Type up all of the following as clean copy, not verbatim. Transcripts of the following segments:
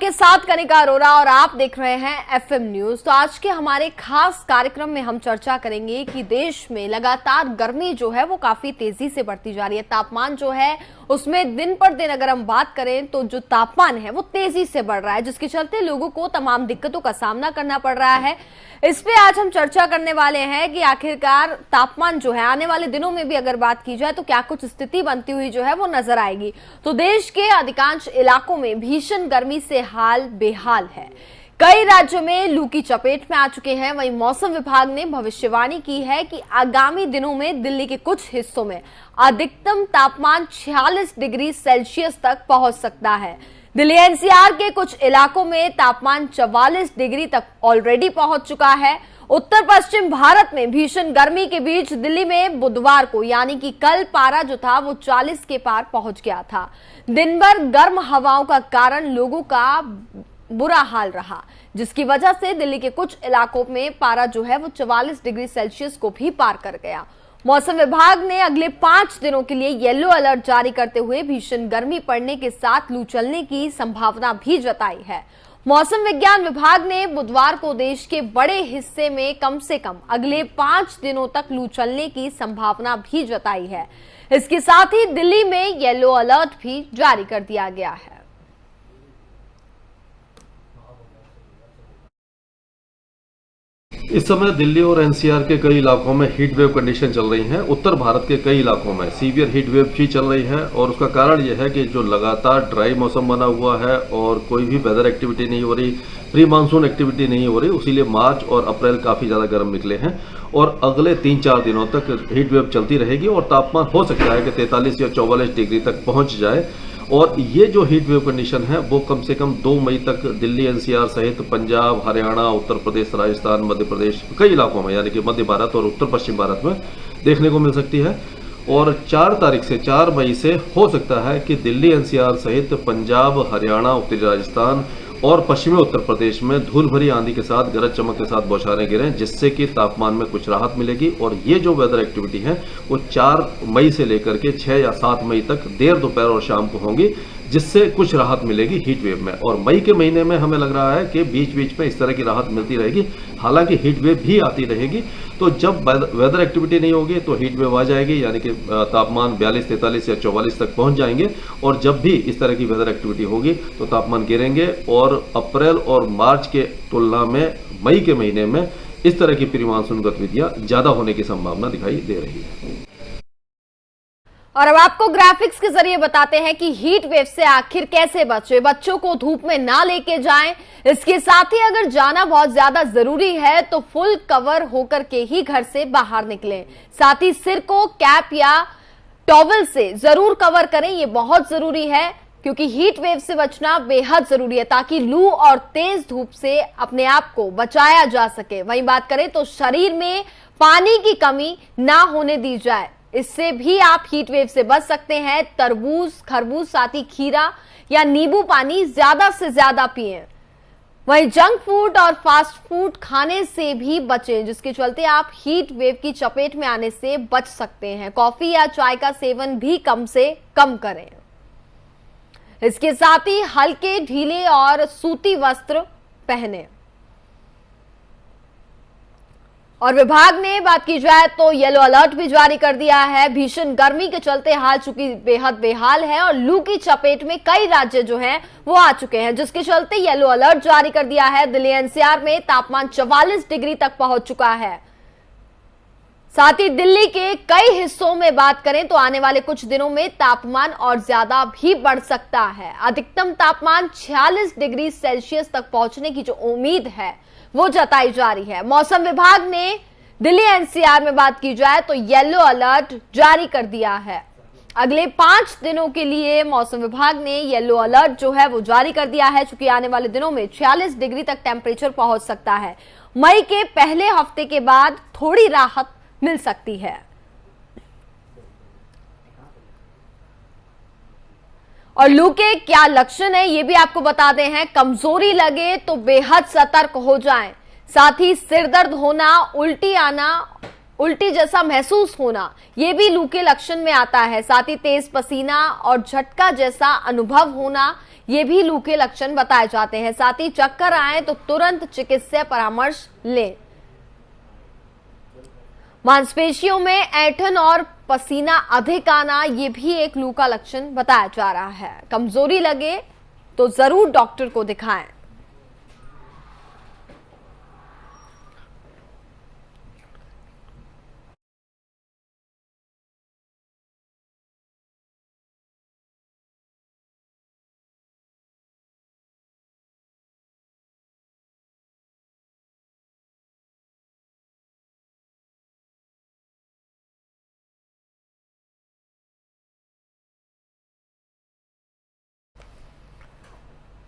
आपके साथ कनिका अरोरा और आप देख रहे हैं एफएम न्यूज। तो आज के हमारे खास कार्यक्रम में हम चर्चा करेंगे कि देश में लगातार गर्मी जो है वो काफी तेजी से बढ़ती जा रही है। तापमान जो है उसमें दिन पर दिन अगर हम बात करें तो जो तापमान है वो तेजी से बढ़ रहा है, जिसके चलते लोगों को तमाम दिक्कतों का सामना करना पड़ रहा है। इस पे आज हम चर्चा करने वाले हैं कि आखिरकार तापमान जो है आने वाले दिनों में भी अगर बात की जाए तो क्या कुछ स्थिति बनती हुई जो है वो नजर आएगी। तो देश के अधिकांश इलाकों में भीषण गर्मी से हाल बेहाल है। कई राज्यों में लू की चपेट में आ चुके हैं। वहीं मौसम विभाग ने भविष्यवाणी की है कि आगामी दिनों में दिल्ली के कुछ हिस्सों में अधिकतम तापमान 46 डिग्री सेल्सियस तक पहुंच सकता है। दिल्ली एनसीआर के कुछ इलाकों में तापमान 44 डिग्री तक ऑलरेडी पहुंच चुका है। उत्तर पश्चिम भारत में भीषण गर्मी के बीच दिल्ली में बुधवार को यानी कि कल पारा जो था वो 40 के पार पहुंच गया था। दिन भर गर्म हवाओं का कारण लोगों का बुरा हाल रहा, जिसकी वजह से दिल्ली के कुछ इलाकों में पारा जो है वो 44 डिग्री सेल्सियस को भी पार कर गया। मौसम विभाग ने अगले 5 दिनों के लिए येलो अलर्ट जारी करते हुए भीषण गर्मी पड़ने के साथ लू चलने की संभावना भी जताई है। मौसम विज्ञान विभाग ने बुधवार को देश के बड़े हिस्से में कम से कम अगले 5 दिनों तक लू चलने की संभावना भी जताई है। इसके साथ ही दिल्ली में येलो अलर्ट भी जारी कर दिया गया है। इस समय दिल्ली और एनसीआर के कई इलाकों में हीट वेव कंडीशन चल रही हैं। उत्तर भारत के कई इलाकों में सीवियर हीट वेव भी चल रही है और उसका कारण यह है कि जो लगातार ड्राई मौसम बना हुआ है और कोई भी वेदर एक्टिविटी नहीं हो रही, प्री मानसून एक्टिविटी नहीं हो रही, इसीलिए मार्च और अप्रैल काफ़ी ज़्यादा गर्म निकले हैं और अगले 3-4 दिनों तक हीट वेव चलती रहेगी और तापमान हो सकता है कि 43 या 44 डिग्री तक पहुँच जाए। और ये जो हीट वेव कंडीशन है वो कम से कम 2 मई तक दिल्ली एनसीआर सहित पंजाब, हरियाणा, उत्तर प्रदेश, राजस्थान, मध्य प्रदेश कई इलाकों में यानी कि मध्य भारत और उत्तर पश्चिम भारत में देखने को मिल सकती है। और 4 तारीख से 4 मई से हो सकता है कि दिल्ली एनसीआर सहित पंजाब, हरियाणा, उत्तरी राजस्थान और पश्चिमी उत्तर प्रदेश में धूल भरी आंधी के साथ गरज चमक के साथ बौछारें गिरें, जिससे कि तापमान में कुछ राहत मिलेगी। और ये जो वेदर एक्टिविटी है वो 4 मई से लेकर के 6 या 7 मई तक देर दोपहर और शाम को होंगी, जिससे कुछ राहत मिलेगी हीट वेव में। और मई के महीने में हमें लग रहा है कि बीच बीच में इस तरह की राहत मिलती रहेगी, हालांकि हीट वेव भी आती रहेगी। तो जब वेदर एक्टिविटी नहीं होगी तो हीट वेव आ जाएगी, यानी कि तापमान 42, 43 या 44 तक पहुंच जाएंगे। और जब भी इस तरह की वेदर एक्टिविटी होगी तो तापमान गिरेंगे और अप्रैल और मार्च के तुलना में मई के महीने में इस तरह की प्री मानसून गतिविधियां ज्यादा होने की संभावना दिखाई दे रही है। और अब आपको ग्राफिक्स के जरिए बताते हैं कि हीट वेव से आखिर कैसे बचे। बच्चों को धूप में ना लेके जाएं। इसके साथ ही अगर जाना बहुत ज्यादा जरूरी है तो फुल कवर होकर के ही घर से बाहर निकलें। साथ ही सिर को कैप या टॉवल से जरूर कवर करें, ये बहुत जरूरी है क्योंकि हीट वेव से बचना बेहद जरूरी है ताकि लू और तेज धूप से अपने आप को बचाया जा सके। वहीं बात करें तो शरीर में पानी की कमी ना होने दी जाए, इससे भी आप हीट वेव से बच सकते हैं। तरबूज, खरबूज, साथ ही खीरा या नींबू पानी ज्यादा से ज्यादा पिएं। वहीं जंक फूड और फास्ट फूड खाने से भी बचें, जिसके चलते आप हीट वेव की चपेट में आने से बच सकते हैं। कॉफी या चाय का सेवन भी कम से कम करें। इसके साथ ही हल्के, ढीले और सूती वस्त्र पहने। और विभाग ने बात की जाए तो येलो अलर्ट भी जारी कर दिया है। भीषण गर्मी के चलते हाल चुकी बेहद बेहाल है और लू की चपेट में कई राज्य जो हैं वो आ चुके हैं, जिसके चलते येलो अलर्ट जारी कर दिया है। दिल्ली एनसीआर में तापमान 44 डिग्री तक पहुंच चुका है। साथ ही दिल्ली के कई हिस्सों में बात करें तो आने वाले कुछ दिनों में तापमान और ज्यादा भी बढ़ सकता है। अधिकतम तापमान 46 डिग्री सेल्सियस तक पहुंचने की जो उम्मीद है वो जताई जा रही है। मौसम विभाग ने दिल्ली एनसीआर में बात की जाए तो येलो अलर्ट जारी कर दिया है। अगले 5 दिनों के लिए मौसम विभाग ने येलो अलर्ट जो है वो जारी कर दिया है, चूंकि आने वाले दिनों में 46 डिग्री तक टेम्परेचर पहुंच सकता है। मई के पहले हफ्ते के बाद थोड़ी राहत मिल सकती है। और लू के क्या लक्षण है ये भी आपको बताते हैं। कमजोरी लगे तो बेहद सतर्क हो जाएं। साथ ही सिर दर्द होना, उल्टी आना, उल्टी जैसा महसूस होना, ये भी लू के लक्षण में आता है। साथ ही तेज पसीना और झटका जैसा अनुभव होना, ये भी लू के लक्षण बताए जाते हैं। साथ ही चक्कर आए तो तुरंत चिकित्सीय परामर्श लें। मांसपेशियों में ऐंठन और पसीना अधिक आना, ये भी एक लू का लक्षण बताया जा रहा है। कमजोरी लगे तो जरूर डॉक्टर को दिखाएं।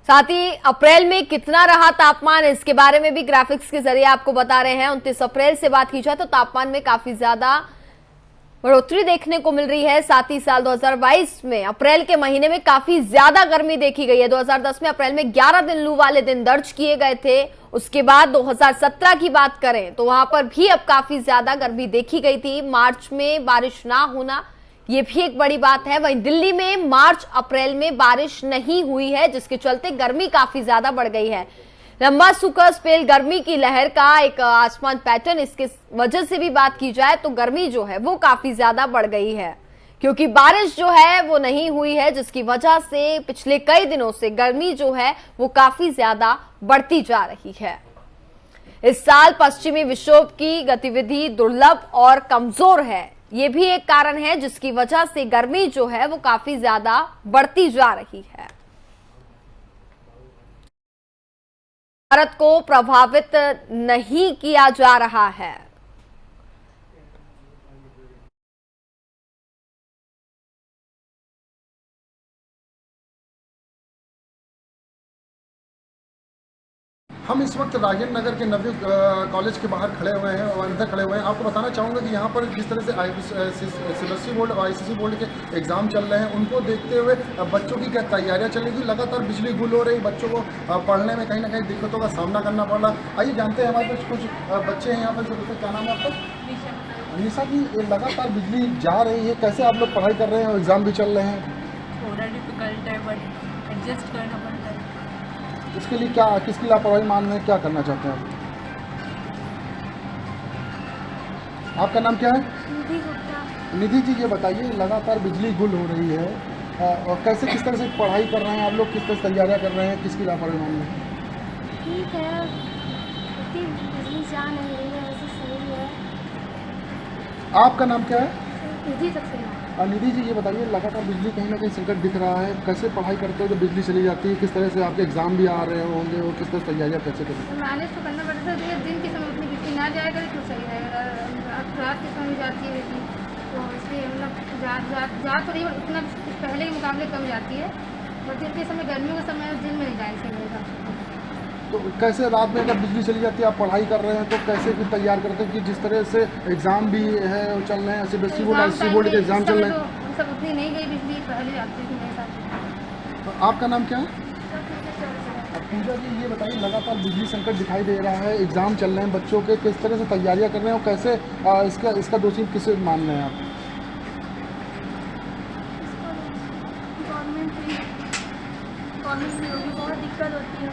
साथ ही अप्रैल में कितना रहा तापमान, इसके बारे में भी ग्राफिक्स के जरिए आपको बता रहे हैं। 29 अप्रैल से बात की जाए तो तापमान में काफी ज्यादा बढ़ोतरी देखने को मिल रही है। साथ ही साल 2022 में अप्रैल के महीने में काफी ज्यादा गर्मी देखी गई है। 2010 में अप्रैल में 11 दिन लू वाले दिन दर्ज किए गए थे। उसके बाद 2017 की बात करें तो वहां पर भी अब काफी ज्यादा गर्मी देखी गई थी। मार्च में बारिश ना होना, ये भी एक बड़ी बात है। वहीं दिल्ली में मार्च अप्रैल में बारिश नहीं हुई है, जिसके चलते गर्मी काफी ज्यादा बढ़ गई है। लंबा सूखा स्पेल गर्मी की लहर का एक आसमान पैटर्न, इसके वजह से भी बात की जाए तो गर्मी जो है वो काफी ज्यादा बढ़ गई है, क्योंकि बारिश जो है वो नहीं हुई है, जिसकी वजह से पिछले कई दिनों से गर्मी जो है वो काफी ज्यादा बढ़ती जा रही है। इस साल पश्चिमी विक्षोभ की गतिविधि दुर्लभ और कमजोर है, ये भी एक कारण है जिसकी वजह से गर्मी जो है वो काफी ज्यादा बढ़ती जा रही है। भारत को प्रभावित नहीं किया जा रहा है। हम इस वक्त राजेंद्र नगर के नवयुग कॉलेज के बाहर खड़े हुए हैं और अंदर खड़े हुए हैं। आपको बताना चाहूँगा कि यहाँ पर जिस तरह से सीबीएसई बोर्ड और आईसीएसई बोर्ड के एग्ज़ाम चल रहे हैं, उनको देखते हुए बच्चों की क्या तैयारियाँ चल रही थी। लगातार बिजली गुल हो रही, बच्चों को पढ़ने में कहीं ना कहीं दिक्कतों का सामना करना पड़ रहा। आइए जानते हैं, हमारे पास कुछ बच्चे हैं यहाँ पर। जो क्या नाम है आपका? निशा जी, लगातार बिजली जा रही है, कैसे आप लोग पढ़ाई कर रहे हैं और एग्ज़ाम भी चल रहे हैं? थोड़ा डिफिकल्ट है बट एडजस्ट करना पड़ता है। इसके लिए क्या, किसकी लापरवाही मान रहे हैं, क्या करना चाहते हैं आप? आपका नाम क्या है? निधि गुप्ता। निधि जी, ये बताइए, लगातार बिजली गुल हो रही है और कैसे, किस तरह से पढ़ाई कर रहे हैं आप लोग, किस तरह से तैयारियां कर रहे हैं, किसकी लापरवाही मान रहे हैं? ठीक है, इतनी बिजली जा नहीं रही है, वैसे सही है। आपका नाम क्या है? निधि सक्सेना। निधि जी, ये बताइए, लगातार बिजली कहीं ना कहीं संकट दिख रहा है, कैसे पढ़ाई करते हो जब बिजली चली जाती है? किस तरह से आपके एग्जाम भी आ रहे होंगे और किस तरह से तैयारियाँ कैसे करें? मैनेज तो करना पड़ता है। दिन के समय उतनी बिजली ना जाएगा तो सही रहेगा। रात के समय जाती है बिजली, तो इसलिए मतलब जा तो रही है, उतना पहले के मुकाबले कम जाती है। और दिन के समय, गर्मियों का समय दिन में नहीं जाए सही रहेगा। तो कैसे रात में अगर बिजली चली जाती है, आप पढ़ाई कर रहे हैं, तो कैसे फिर तैयार करते हैं कि जिस तरह से एग्ज़ाम भी है चल रहे हैं, सीबीएसई बोर्ड आईसीएसई बोर्ड के एग्ज़ाम चल रहे हैं? सब उतनी नहीं गई बिजली, पहले आती थी मेरे साथ। तो आपका नाम क्या है? पूजा जी, ये बताइए, लगातार बिजली संकट दिखाई दे रहा है, एग्ज़ाम चल रहे हैं बच्चों के, किस तरह से तैयारियां कर रहे हैं और कैसे इसका दोषी किसे मान रहे हैं आप? गवर्नमेंट में होगी, बहुत दिक्कत होती है।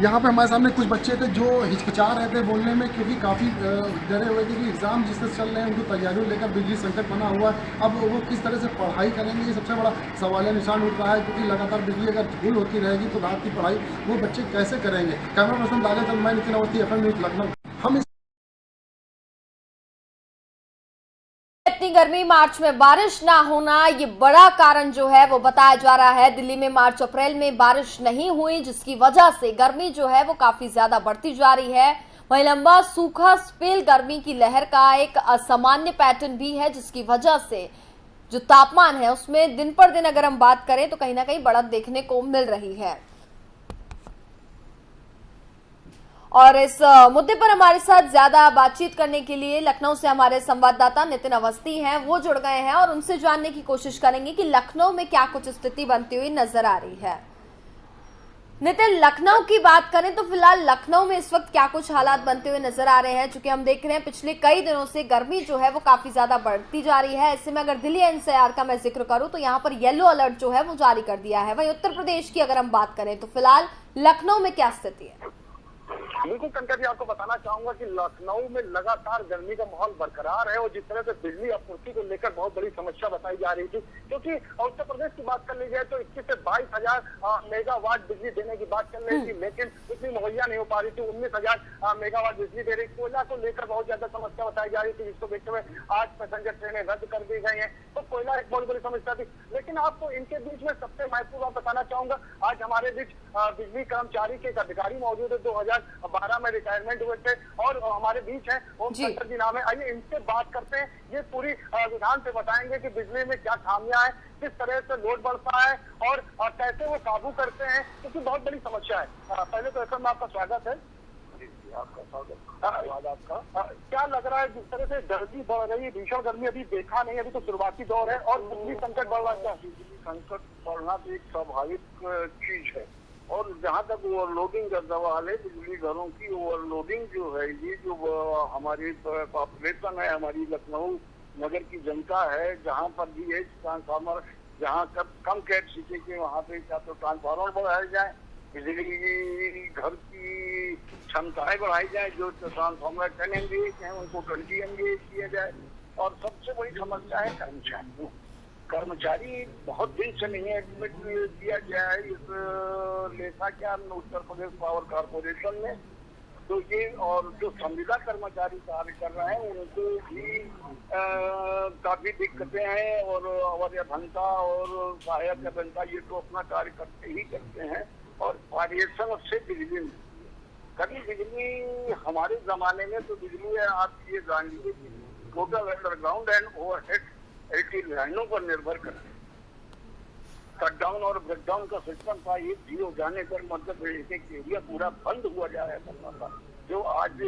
यहाँ पे हमारे सामने कुछ बच्चे थे जो हिचकिचा रहे थे बोलने में, क्योंकि काफ़ी डरे हुए थे कि एग्ज़ाम जिस तरह चल रहे हैं उनको तैयारियों लेकर बिजली संकट बना हुआ है। अब वो किस तरह से पढ़ाई करेंगे, ये सबसे बड़ा सवाल निशान उठ रहा है, क्योंकि लगातार बिजली अगर गुल होती रहेगी तो रात की पढ़ाई वो बच्चे कैसे करेंगे? कैमरा पर्सन दादा तक, मैं नितिन अवस्थी, FM न्यूज़ लखनऊ। हम इतनी गर्मी, मार्च में बारिश ना होना, ये बड़ा कारण जो है वो बताया जा रहा है। दिल्ली में मार्च अप्रैल में बारिश नहीं हुई, जिसकी वजह से गर्मी जो है वो काफी ज्यादा बढ़ती जा रही है। वहीं लंबा सूखा स्पेल गर्मी की लहर का एक असामान्य पैटर्न भी है, जिसकी वजह से जो तापमान है उसमें दिन पर दिन अगर हम बात करें तो कहीं ना कहीं बढ़त देखने को मिल रही है। और इस मुद्दे पर हमारे साथ ज्यादा बातचीत करने के लिए लखनऊ से हमारे संवाददाता नितिन अवस्थी हैं, वो जुड़ गए हैं और उनसे जानने की कोशिश करेंगे कि लखनऊ में क्या कुछ स्थिति बनती हुई नजर आ रही है। नितिन, लखनऊ की बात करें तो फिलहाल लखनऊ में इस वक्त क्या कुछ हालात बनते हुए नजर आ रहे हैं? क्योंकि हम देख रहे हैं पिछले कई दिनों से गर्मी जो है वो काफी ज्यादा बढ़ती जा रही है। ऐसे में अगर दिल्ली एनसीआर का मैं जिक्र करूं तो यहाँ पर येलो अलर्ट जो है वो जारी कर दिया है। वहीं उत्तर प्रदेश की अगर हम बात करें तो फिलहाल लखनऊ में क्या स्थिति है? बिल्कुल कंकर जी, आपको बताना चाहूंगा कि लखनऊ में लगातार गर्मी का माहौल बरकरार है और जिस तरह से बिजली आपूर्ति को लेकर बहुत बड़ी समस्या बताई जा रही थी, क्योंकि उत्तर प्रदेश की बात कर ली जाए तो 21 से 22,000 मेगावाट बिजली देने की बात चल रही थी, लेकिन उतनी मुहैया नहीं हो पा रही थी। 19,000 मेगावाट बिजली दे रही। कोयला को लेकर बहुत ज्यादा समस्या बताई जा रही थी, जिसको देखते हुए आज पैसेंजर ट्रेनें रद्द कर दी गई है। तो कोयला एक बहुत बड़ी समस्या थी, लेकिन आपको इनके बीच में सबसे महत्वपूर्ण बात बताना चाहूंगा। आज हमारे बीच बिजली कर्मचारी के एक अधिकारी मौजूद है, 2012 में रिटायरमेंट हुए थे और हमारे बीच है ओम शंकर जी नाम है। आइए इनसे बात करते हैं, ये पूरी विधान से बताएंगे कि बिजली में क्या खामियां हैं, किस तरह से लोड बढ़ता है और कैसे वो काबू करते हैं, क्योंकि बहुत बड़ी समस्या है। पहले तो FM में आपका स्वागत है। आपका स्वागत। आपका क्या लग रहा है, जिस तरह से गर्मी बढ़ रही है, भीषण गर्मी अभी देखा नहीं, अभी तो शुरुआती दौर है और बिजली संकट बढ़ रहा है। बिजली संकट बढ़ना तो एक स्वाभाविक चीज है और जहाँ तक ओवरलोडिंग का सवाल है, बिजली घरों की ओवरलोडिंग जो है, ये जो हमारी पॉपुलेशन है, हमारी लखनऊ नगर की जनता है, जहाँ पर भी है ट्रांसफार्मर, जहाँ कम कैपेसिटी के वहाँ पे क्या तो ट्रांसफार्मर बढ़ाए जाए, बिजली घर की क्षमताएं बढ़ाई जाए। जो ट्रांसफार्मर 10 MVA हैं उनको 20 MVA किया जाए। और सबसे बड़ी समस्या है कर्मचारी बहुत दिन से नहीं एडमिट किया गया है इस लेखा क्या उत्तर प्रदेश पावर कॉर्पोरेशन में। तो ये और जो संविदा कर्मचारी कार्य कर रहे हैं उनको भी काफी दिक्कतें हैं और अवधि भंता और सहायक अभियंता ये तो अपना कार्य करते ही करते हैं। और वारिएशन से बिजली कभी बिजली हमारे जमाने में तो बिजली आप ये जान लीजिए टोटल अंडरग्राउंड एंड ओवरहेड लाइनों पर निर्भर करते हैं। कटडाउन और ब्रेकडाउन का सिस्टम था, ये जीरो जाने पर मतलब एक एरिया पूरा बंद हुआ जा रहा था। जो आज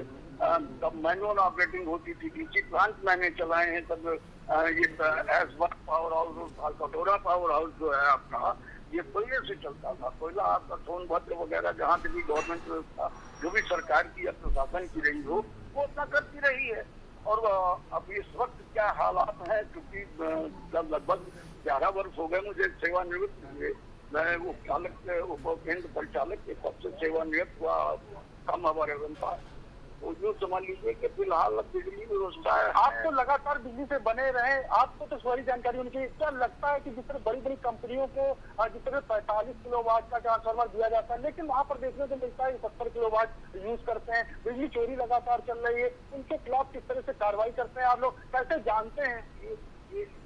तब मैनुअल ऑपरेटिंग होती थी, डीसी प्लांट मैंने चलाए हैं, तब ये एसवर्थ पावर हाउस, कटोरा पावर हाउस जो है आपका, ये कोयले से चलता था। कोयला आपका सोनभद्र वगैरह जहाँ से भी गवर्नमेंट व्यवस्था जो भी सरकार की या प्रशासन की रही हो वो अपना करती रही है। और अब इस वक्त क्या हालात हैं, क्योंकि जब लगभग 11 वर्ष हो गए मुझे सेवानिवृत्त हुए, मैं उप केंद्र परिचालक के पद से सेवानिवृत्त हुआ, कम आवर्तन था। तो जो समझ लीजिए कि फिलहाल बिजली व्यवस्था है। आप तो लगातार बिजली से बने रहे, आपको तो सारी जानकारी होनी चाहिए। क्या लगता है कि जिस तरह बड़ी बड़ी कंपनियों को जिस तरह 45 किलोवाट का ट्रांसफार्मर दिया जाता है, लेकिन वहाँ पर देखने को मिलता है 70 किलोवाट यूज करते हैं, बिजली चोरी लगातार चल रही है, उनके खिलाफ किस तरह से कार्रवाई करते हैं, आप लोग कैसे जानते हैं?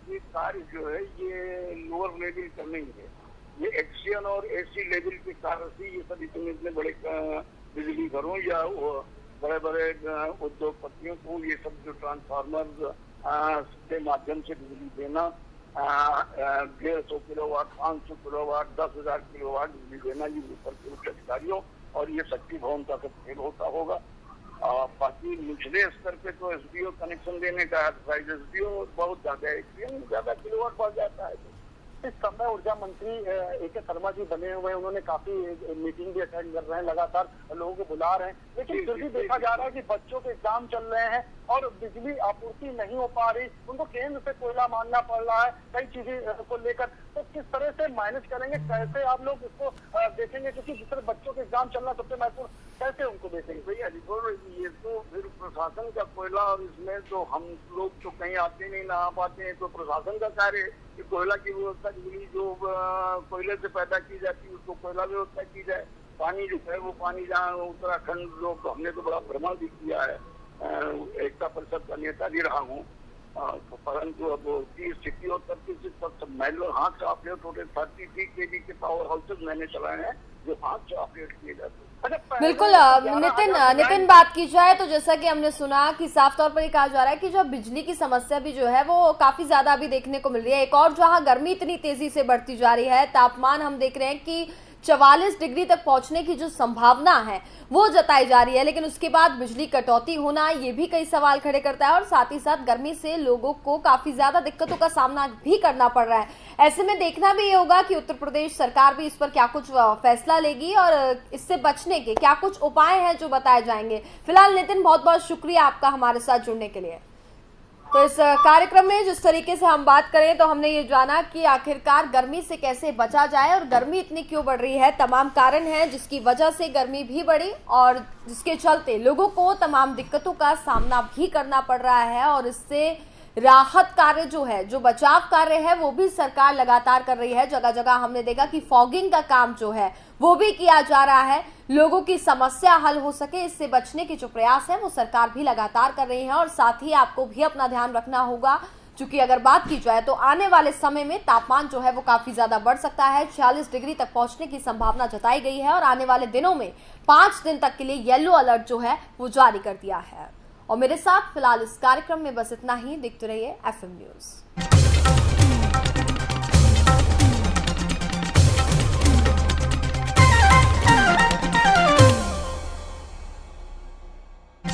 ये कार्य जो है ये लोअर लेवल का नहीं है, ये एक्सियन और AC लेवल के कार्य से ये सब इतने बड़े बिजली घरों या बड़े बड़े उद्योगपतियों को ये सब जो ट्रांसफार्मर के माध्यम से बिजली देना, 150 किलोवाट, 500 किलोवाट, 10,000 किलोवाट बिजली देना, ये ऊपर के उच्च अधिकारियों और ये शक्ति भवन का सब खेल होता होगा। बाकी निचले स्तर पे तो SDO कनेक्शन देने का है, SDO बहुत ज्यादा किलोवाट बढ़ जाता है। इस समय ऊर्जा मंत्री AK शर्मा जी बने हुए हैं, उन्होंने काफी मीटिंग भी अटेंड कर रहे हैं, लगातार लोगों को बुला रहे हैं, लेकिन फिर भी देखा जा रहा है कि बच्चों के एग्जाम चल रहे हैं और बिजली आपूर्ति नहीं हो पा रही, उनको केंद्र से कोयला मांगना पड़ रहा है कई चीजें को लेकर। तो किस तरह से मैनेज करेंगे, कैसे आप लोग इसको देखेंगे, क्योंकि जिस तरह बच्चों के एग्जाम चलना सबसे महत्वपूर्ण, कैसे उनको देखेंगे? भैया देखो, ये तो फिर प्रशासन का कोयला और इसमें तो हम लोग तो कहीं आते नहीं, ना आ पाते हैं, तो प्रशासन का कार्य है कि कोयला की व्यवस्था, बिजली जो कोयले से पैदा की जाती है उसको कोयला व्यवस्था की जाए। पानी जो है वो पानी जहाँ उत्तराखंड लोग, हमने तो बड़ा भ्रमण भी किया है, एकता परिषद का नेता भी रहा हूँ, परंतु अब की स्थिति और 33 मैनुअल हाथ से ऑपरेट होते 33 kV के पावर हाउसेज मैंने चलाए हैं जो हाथ से ऑपरेट किए जाते हैं। बिल्कुल नितिन बात की जाए तो जैसा कि हमने सुना कि साफ तौर पर ये कहा जा रहा है कि जो बिजली की समस्या भी जो है वो काफी ज्यादा अभी देखने को मिल रही है। एक और जहां गर्मी इतनी तेजी से बढ़ती जा रही है, तापमान हम देख रहे हैं कि 44 डिग्री तक पहुंचने की जो संभावना है वो जताई जा रही है, लेकिन उसके बाद बिजली कटौती होना ये भी कई सवाल खड़े करता है और साथ ही साथ गर्मी से लोगों को काफी ज्यादा दिक्कतों का सामना भी करना पड़ रहा है। ऐसे में देखना भी ये होगा कि उत्तर प्रदेश सरकार भी इस पर क्या कुछ फैसला लेगी और इससे बचने के क्या कुछ उपाय हैं जो बताए जाएंगे। फिलहाल नितिन, बहुत बहुत शुक्रिया आपका हमारे साथ जुड़ने के लिए। तो इस कार्यक्रम में जिस तरीके से हम बात करें तो हमने ये जाना कि आखिरकार गर्मी से कैसे बचा जाए और गर्मी इतनी क्यों बढ़ रही है। तमाम कारण हैं जिसकी वजह से गर्मी भी बढ़ी और जिसके चलते लोगों को तमाम दिक्कतों का सामना भी करना पड़ रहा है और इससे राहत कार्य जो है, जो बचाव कार्य है वो भी सरकार लगातार कर रही है। जगह जगह हमने देखा कि फॉगिंग का काम जो है वो भी किया जा रहा है। लोगों की समस्या हल हो सके इससे बचने के जो प्रयास है वो सरकार भी लगातार कर रही है और साथ ही आपको भी अपना ध्यान रखना होगा, क्योंकि अगर बात की जाए तो आने वाले समय में तापमान जो है वो काफी ज्यादा बढ़ सकता है। 46 डिग्री तक पहुंचने की संभावना जताई गई है और आने वाले दिनों में 5 दिन तक के लिए येलो अलर्ट जो है वो जारी कर दिया है। और मेरे साथ फिलहाल इस कार्यक्रम में बस इतना ही। देखते रहिए FM न्यूज।